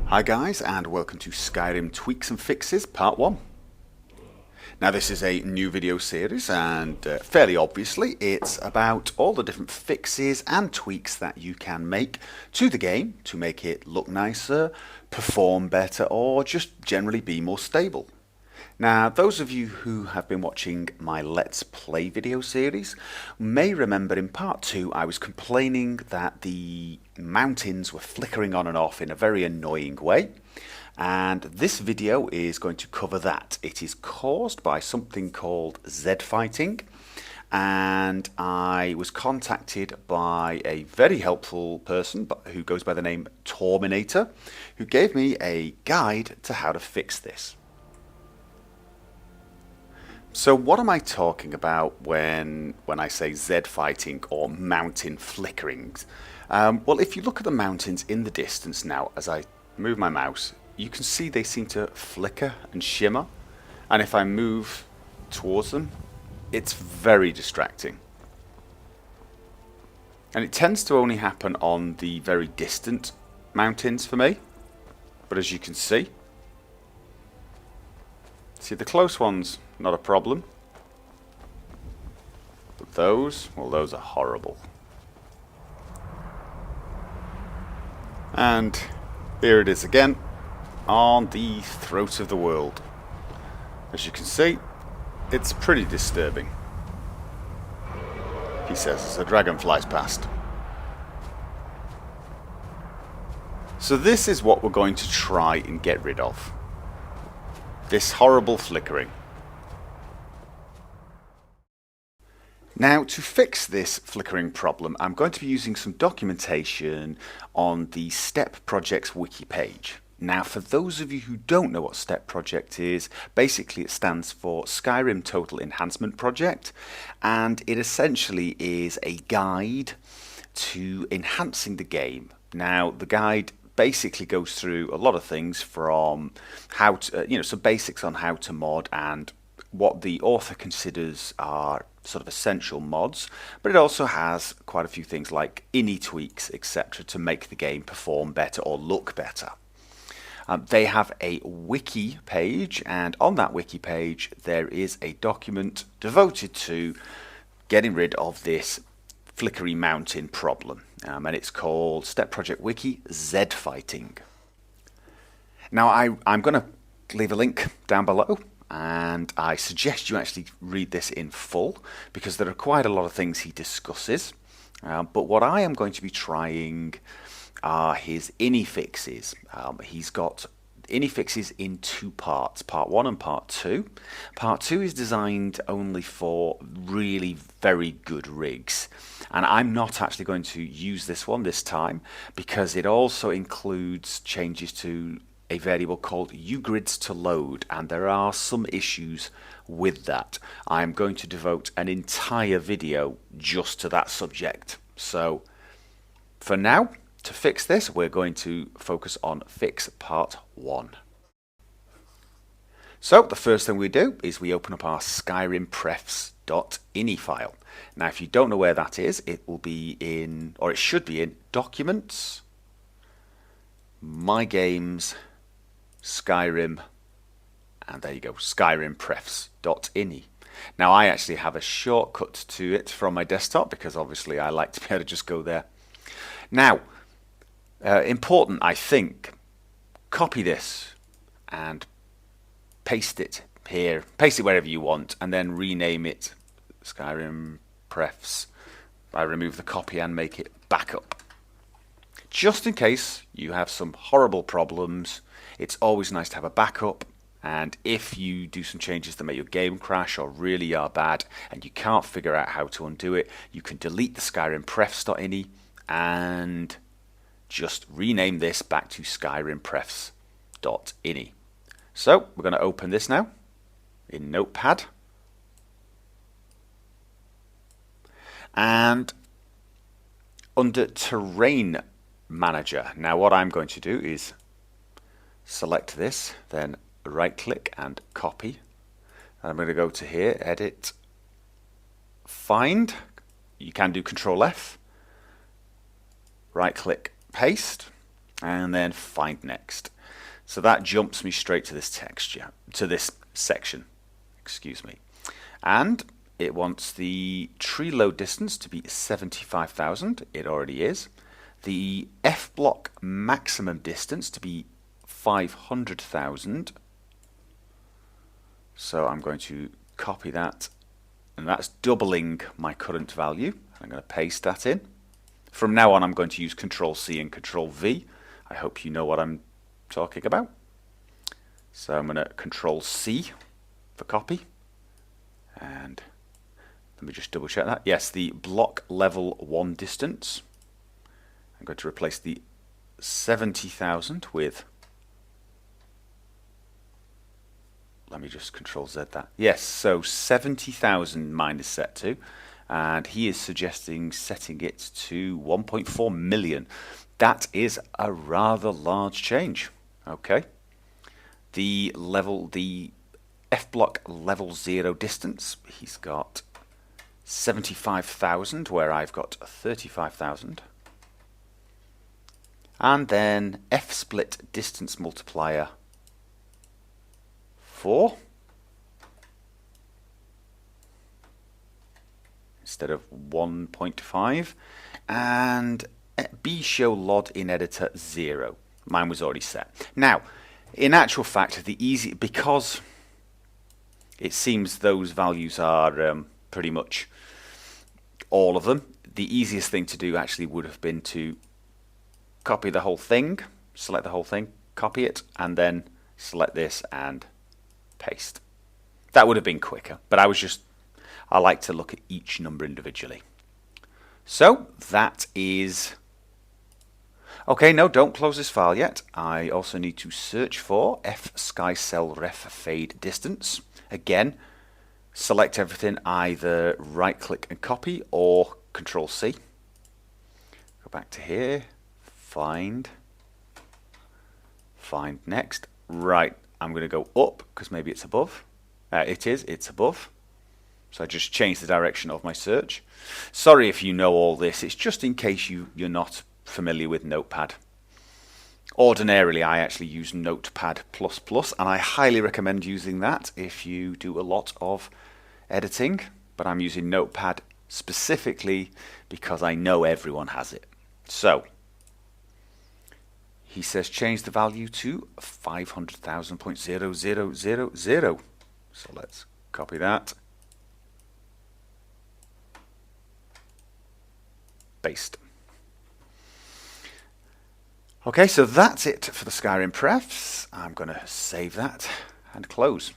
Hi guys, and welcome to Skyrim Tweaks and Fixes Part 1. Now this is a new video series, and fairly obviously it's about all the different fixes and tweaks that you can make to the game to make it look nicer, perform better, or just generally be more stable. Now, those of you who have been watching my Let's Play video series may remember in part 2 I was complaining that the mountains were flickering on and off in a very annoying way, and this video is going to cover that. It is caused by something called Z-fighting, and I was contacted by a very helpful person who goes by the name Torminator, who gave me a guide to how to fix this. So what am I talking about when I say Z-fighting or mountain flickering? Well, if you look at the mountains in the distance now, as I move my mouse, you can see they seem to flicker and shimmer. And if I move towards them, it's very distracting. And it tends to only happen on the very distant mountains for me. But as you can see the close ones, not a problem. But those, well, those are horrible. And here it is again, on the throat of the world. As you can see, it's pretty disturbing. He says as a dragon flies past. So this is what we're going to try and get rid of. This horrible flickering. Now, to fix this flickering problem, I'm going to be using some documentation on the Step Project's wiki page. Now, for those of you who don't know what Step Project is, basically it stands for Skyrim Total Enhancement Project, and it essentially is a guide to enhancing the game. Now, the guide basically goes through a lot of things from how to, some basics on how to mod and what the author considers are sort of essential mods, but it also has quite a few things like ini tweaks, etc., to make the game perform better or look better. They have a wiki page, and on that wiki page there is a document devoted to getting rid of this flickery mountain problem, and it's called Step Project Wiki Z-fighting. Now I'm going to leave a link down below, and I suggest you actually read this in full because there are quite a lot of things he discusses, but what I am going to be trying are his ini fixes. He's got ini fixes in two parts, part 1 and part 2. Part 2 is designed only for really very good rigs, and I'm not actually going to use this one this time because it also includes changes to a variable called ugrids to load, and there are some issues with that. I'm going to devote an entire video just to that subject. So for now, to fix this, we're going to focus on fix part 1. So the first thing we do is we open up our skyrimprefs.ini file. Now if you don't know where that is, it will be in, or it should be in, Documents, My Games, Skyrim, and there you go, skyrimprefs.ini. Now I actually have a shortcut to it from my desktop because obviously I like to be able to just go there. Now, important, I think, copy this and paste it here, paste it wherever you want, and then rename it Skyrim Prefs. I remove the copy and make it backup. Just in case you have some horrible problems, it's always nice to have a backup, and if you do some changes that make your game crash or really are bad and you can't figure out how to undo it, you can delete the skyrimprefs.ini and just rename this back to skyrimprefs.ini. So we're going to open this now in Notepad, and under Terrain Manager. Now what I'm going to do is select this, then right click and copy. I'm going to go to here, edit, find. You can do Control F, right click, paste, and then find next. So that jumps me straight to this texture, to this section, excuse me. And it wants the tree load distance to be 75,000, it already is. The F block maximum distance to be 500,000. So I'm going to copy that, and that's doubling my current value. I'm going to paste that in. From now on, I'm going to use Control C and Control V. I hope you know what I'm talking about. So I'm going to Control C for copy, and let me just double check that. Yes, the block level 1 distance. I'm going to replace the 70,000 with, let me just Control Z that. Yes, so 70,000 mine is set to, and he is suggesting setting it to 1.4 million. That is a rather large change. Okay. The F block level 0 distance, he's got 75,000 where I've got 35,000. And then F split distance multiplier 4 instead of 1.5, and B show LOD in editor 0. Mine was already set. Now, in actual fact, because it seems those values are pretty much all of them, the easiest thing to do actually would have been to copy the whole thing, select the whole thing, copy it, and then select this and paste. That would have been quicker, but I like to look at each number individually. So that is okay. No, don't close this file yet. I also need to search for F sky cell ref fade distance. Again, select everything, either right click and copy or Control C. Go back to here, find next. Right, I'm going to go up because maybe it's above. It's above. So I just changed the direction of my search. Sorry if you know all this, it's just in case you're not familiar with Notepad. Ordinarily, I actually use Notepad++, and I highly recommend using that if you do a lot of editing, but I'm using Notepad specifically because I know everyone has it. So, he says change the value to 500,000.0000. So let's copy that. Paste. Okay, so that's it for the Skyrim prefs. I'm going to save that and close.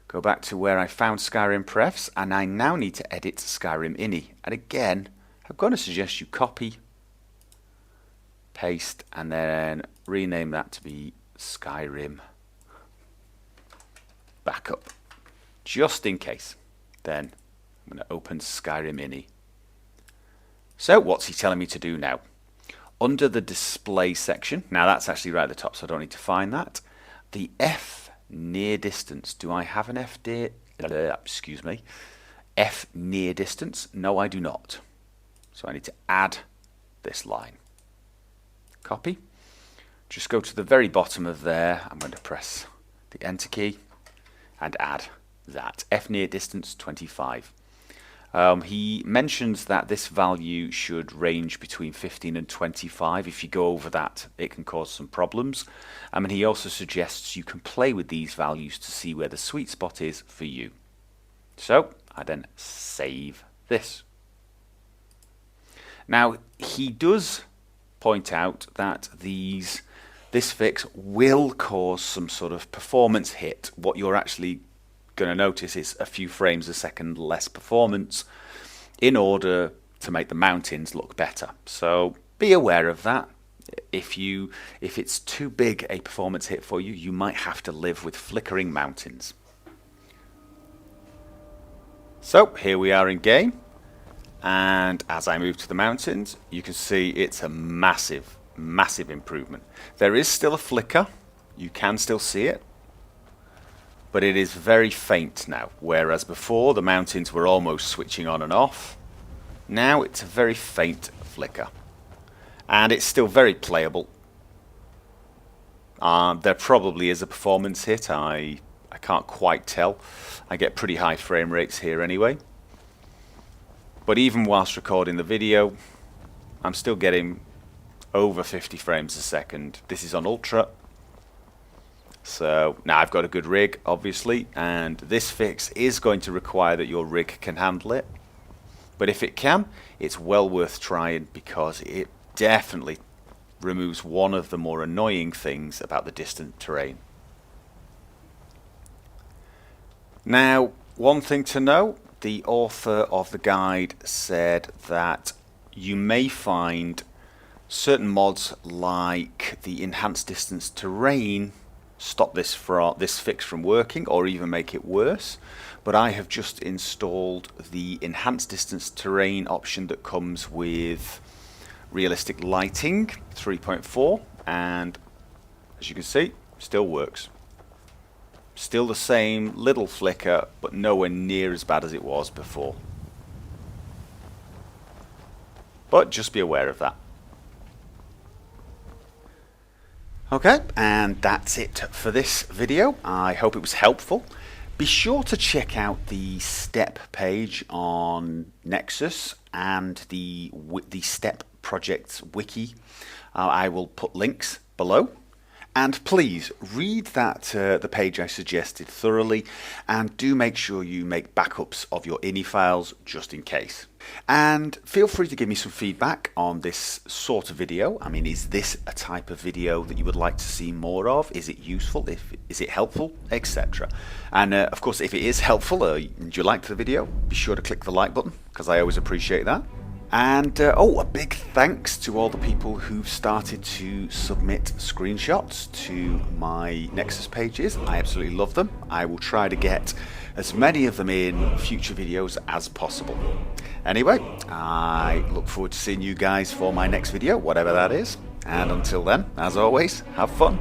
Go back to where I found Skyrim prefs, and I now need to edit Skyrim ini. And again, I'm going to suggest you copy, paste, and then rename that to be Skyrim Backup, just in case. Then I'm going to open Skyrim ini. So what's he telling me to do now? Under the display section, now that's actually right at the top, so I don't need to find that. The F near distance. Do I have an F near distance? No, I do not. So I need to add this line. Copy. Just go to the very bottom of there. I'm going to press the Enter key and add that. F near distance 25. He mentions that this value should range between 15 and 25. If you go over that, it can cause some problems. And he also suggests you can play with these values to see where the sweet spot is for you. So I then save this. Now, he does point out that this fix will cause some sort of performance hit. What you're actually going to notice is a few frames a second less performance in order to make the mountains look better. So be aware of that. If it's too big a performance hit for you, you might have to live with flickering mountains. So here we are in game, and as I move to the mountains, you can see it's a massive improvement. There is still a flicker, you can still see it, but it is very faint now, whereas before the mountains were almost switching on and off. Now it's a very faint flicker, and it's still very playable. There probably is a performance hit. I can't quite tell. I get pretty high frame rates here anyway. But even whilst recording the video, I'm still getting over 50 frames a second. This is on Ultra. So now I've got a good rig, obviously, and this fix is going to require that your rig can handle it. But if it can, it's well worth trying because it definitely removes one of the more annoying things about the distant terrain. Now, one thing to know, the author of the guide said that you may find certain mods like the enhanced distance terrain stop this fix from working or even make it worse. But I have just installed the enhanced distance terrain option that comes with realistic lighting 3.4, and as you can see, still works. Still the same little flicker, but nowhere near as bad as it was before. But just be aware of that. Okay, and that's it for this video. I hope it was helpful. Be sure to check out the step page on Nexus and the step project's wiki. I will put links below. And please read the page I suggested thoroughly, and do make sure you make backups of your ini files just in case. And feel free to give me some feedback on this sort of video. I mean, is this a type of video that you would like to see more of? Is it useful? Is it helpful? Etc. And of course, if it is helpful and you liked the video, be sure to click the like button because I always appreciate that. And a big thanks to all the people who've started to submit screenshots to my Nexus pages. I absolutely love them. I will try to get as many of them in future videos as possible. Anyway, I look forward to seeing you guys for my next video, whatever that is. And until then, as always, have fun.